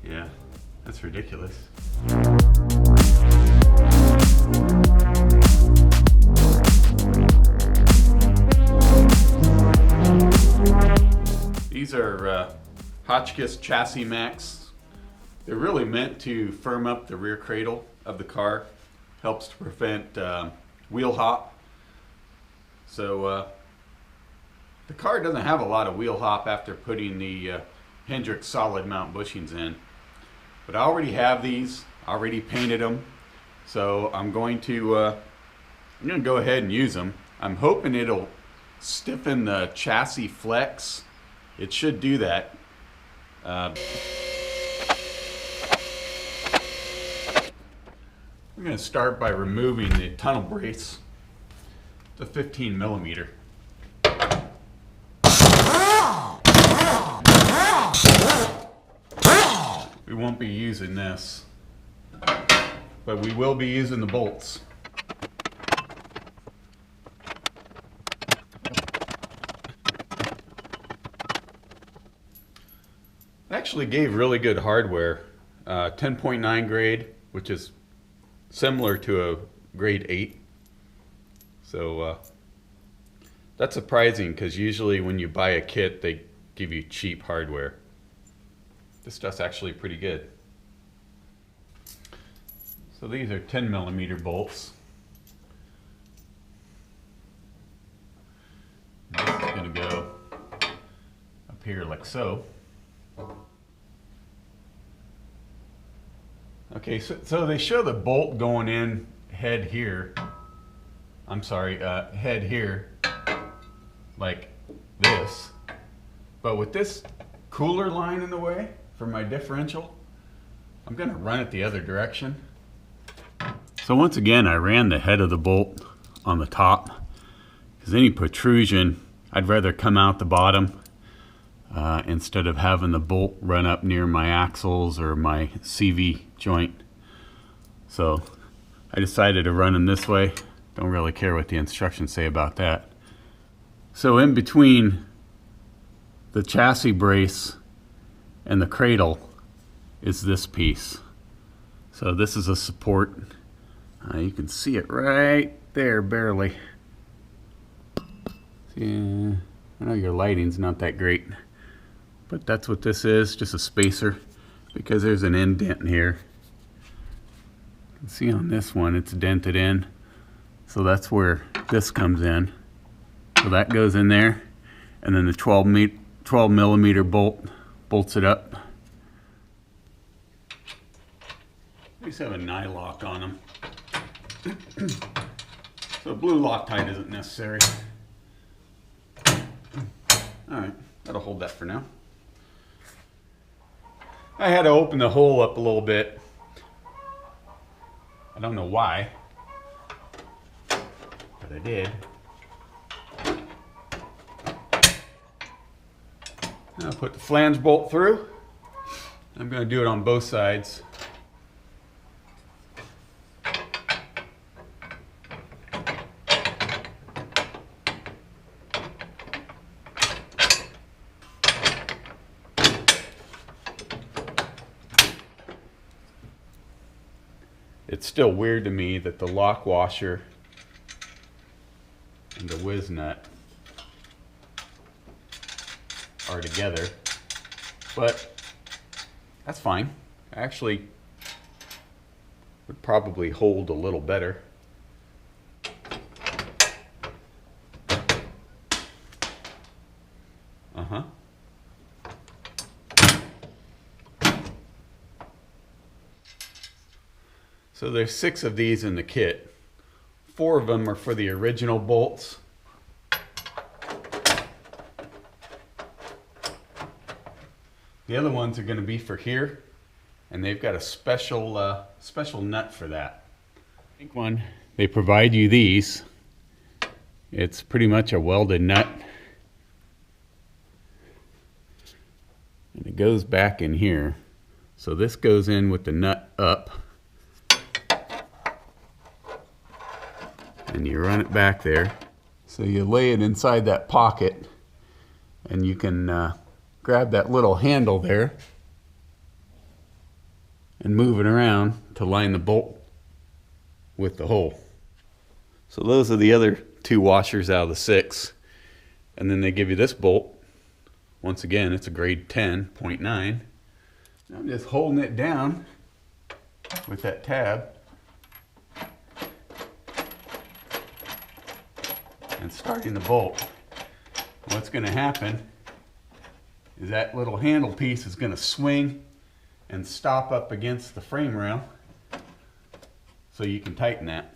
Yeah, that's ridiculous. These are Hotchkis Chassis MAX. They're really meant to firm up the rear cradle of the car. Helps to prevent wheel hop. So the car doesn't have a lot of wheel hop after putting the Hendrix solid mount bushings in. But I already have these, already painted them. So I'm going to go ahead and use them. I'm hoping it'll stiffen the chassis flex. It should do that. I'm going to start by removing the tunnel brace. It's a 15 millimeter. We won't be using this, but we will be using the bolts. It actually gave really good hardware, 10.9 grade, which is similar to a grade 8. So that's surprising because usually when you buy a kit they give you cheap hardware. This stuff's actually pretty good. So these are 10 millimeter bolts. This is going to go up here like so. Okay, so they show the bolt going in head here. I'm sorry, head here, like this. But with this cooler line in the way for my differential, I'm going to run it the other direction. So once again, I ran the head of the bolt on the top, because any protrusion, I'd rather come out the bottom instead of having the bolt run up near my axles or my CV joint. So I decided to run them this way. Don't really care what the instructions say about that. So in between the chassis brace and the cradle is this piece. So this is a support. You can see it right there, barely. See, I know your lighting's not that great, but that's what this is, just a spacer, because there's an indent here. You can see on this one it's dented in, so that's where this comes in. So that goes in there, and then the 12 millimeter bolt bolts it up. These have a nylock on them. So blue Loctite isn't necessary. Alright, that'll hold that for now. I had to open the hole up a little bit. I don't know why, but I did. I'll put the flange bolt through. I'm going to do it on both sides. It's still weird to me that the lock washer and the whiz nut are together, but that's fine. Actually, would probably hold a little better. So there's 6 of these in the kit. 4 of them are for the original bolts. The other ones are going to be for here, and they've got a special special nut for that. Pink one, they provide you these. It's pretty much a welded nut, and it goes back in here. So this goes in with the nut up, and you run it back there. So you lay it inside that pocket, and you can grab that little handle there and move it around to line the bolt with the hole. So those are the other 2 washers out of the 6. And then they give you this bolt. Once again, it's a grade 10.9. I'm just holding it down with that tab and starting the bolt. What's going to happen is that little handle piece is going to swing and stop up against the frame rail so you can tighten that.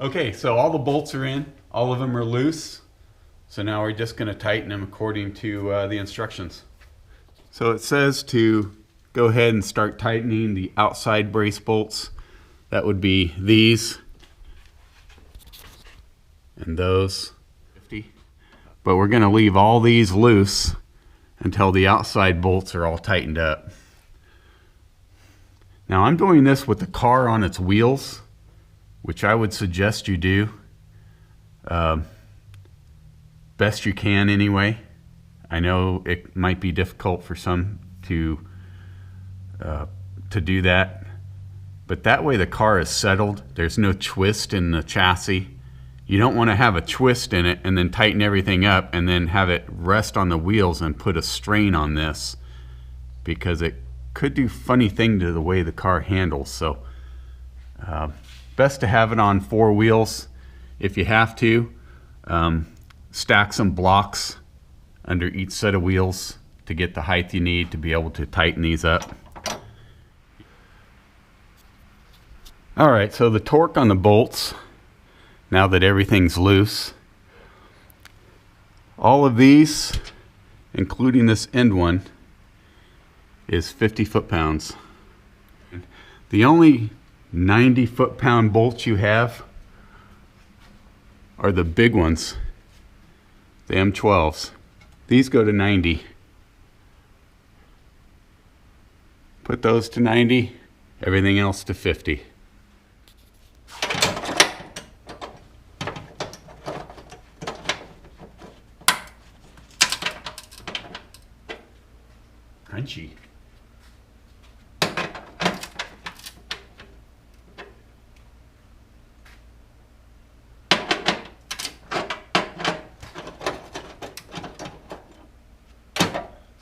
Okay, so all the bolts are in, all of them are loose. So now we're just going to tighten them according to the instructions. So it says to go ahead and start tightening the outside brace bolts. That would be these and those. But we're going to leave all these loose until the outside bolts are all tightened up. Now I'm doing this with the car on its wheels, which I would suggest you do. Best you can anyway. I know it might be difficult for some to do that, but that way the car is settled. There's no twist in the chassis. You don't want to have a twist in it and then tighten everything up and then have it rest on the wheels and put a strain on this, because it could do funny thing to the way the car handles. So best to have it on 4 wheels. If you have to, stack some blocks under each set of wheels to get the height you need to be able to tighten these up. Alright, so the torque on the bolts, now that everything's loose, all of these, including this end one, is 50 foot-pounds. The only 90 foot-pound bolts you have are the big ones, the M12s. These go to 90. Put those to 90, everything else to 50. Crunchy.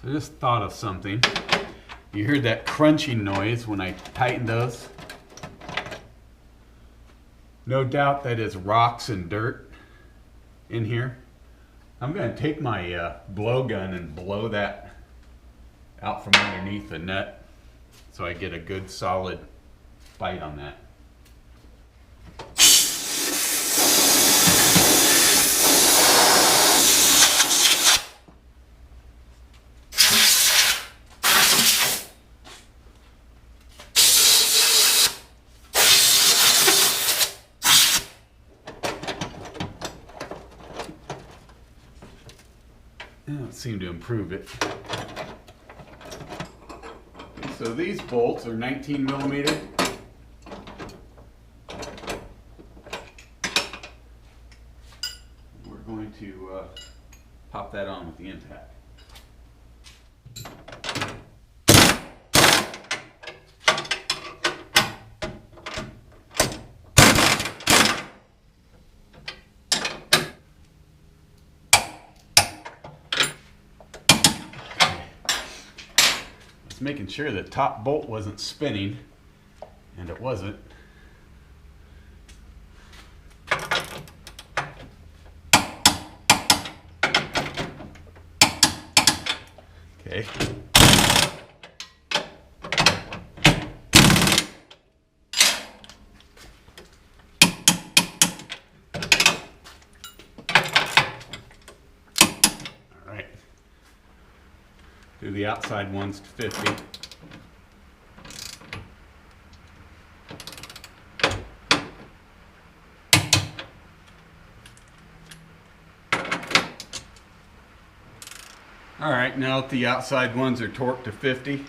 So I just thought of something. You heard that crunching noise when I tightened those. No doubt that is rocks and dirt in here. I'm going to take my blowgun and blow that out from underneath the nut so I get a good solid bite on that. That seemed to improve it. So these bolts are 19 millimeter. We're going to pop that on with the impact. Making sure the top bolt wasn't spinning, and it wasn't. Okay. Do the outside ones to 50. All right, now that the outside ones are torqued to 50,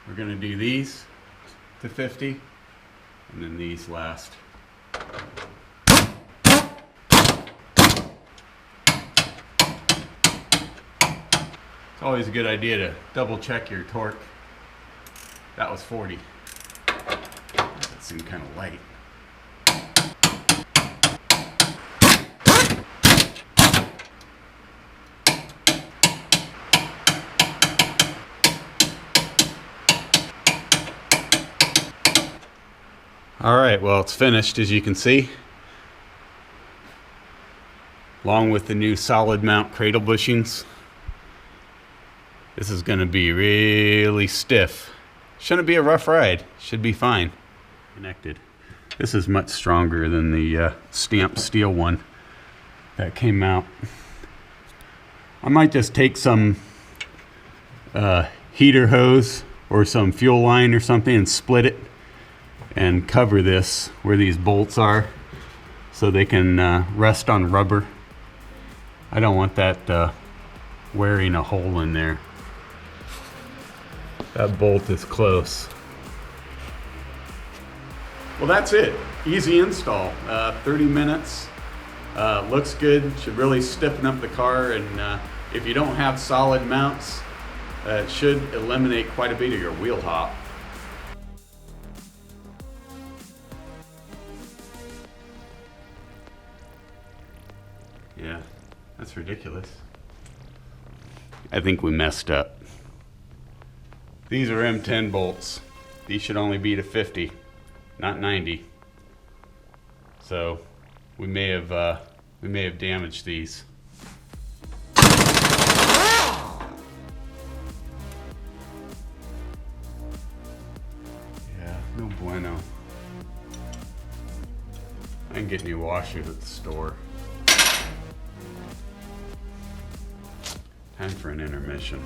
we're going to do these to 50, and then these last. It's always a good idea to double check your torque. That was 40. That seemed kind of light. All right, well, it's finished, as you can see, along with the new solid mount cradle bushings. This is going to be really stiff. Shouldn't be a rough ride. Should be fine. Connected. This is much stronger than the stamped steel one that came out. I might just take some heater hose or some fuel line or something and split it and cover this where these bolts are so they can rest on rubber. I don't want that wearing a hole in there. That bolt is close. Well, that's it. Easy install. 30 minutes. Looks good. Should really stiffen up the car, and if you don't have solid mounts, it should eliminate quite a bit of your wheel hop. Yeah, that's ridiculous. I think we messed up. These are M10 bolts. These should only be to 50, not 90. So we may have damaged these. Yeah, no bueno. I can get new washers at the store. Time for an intermission.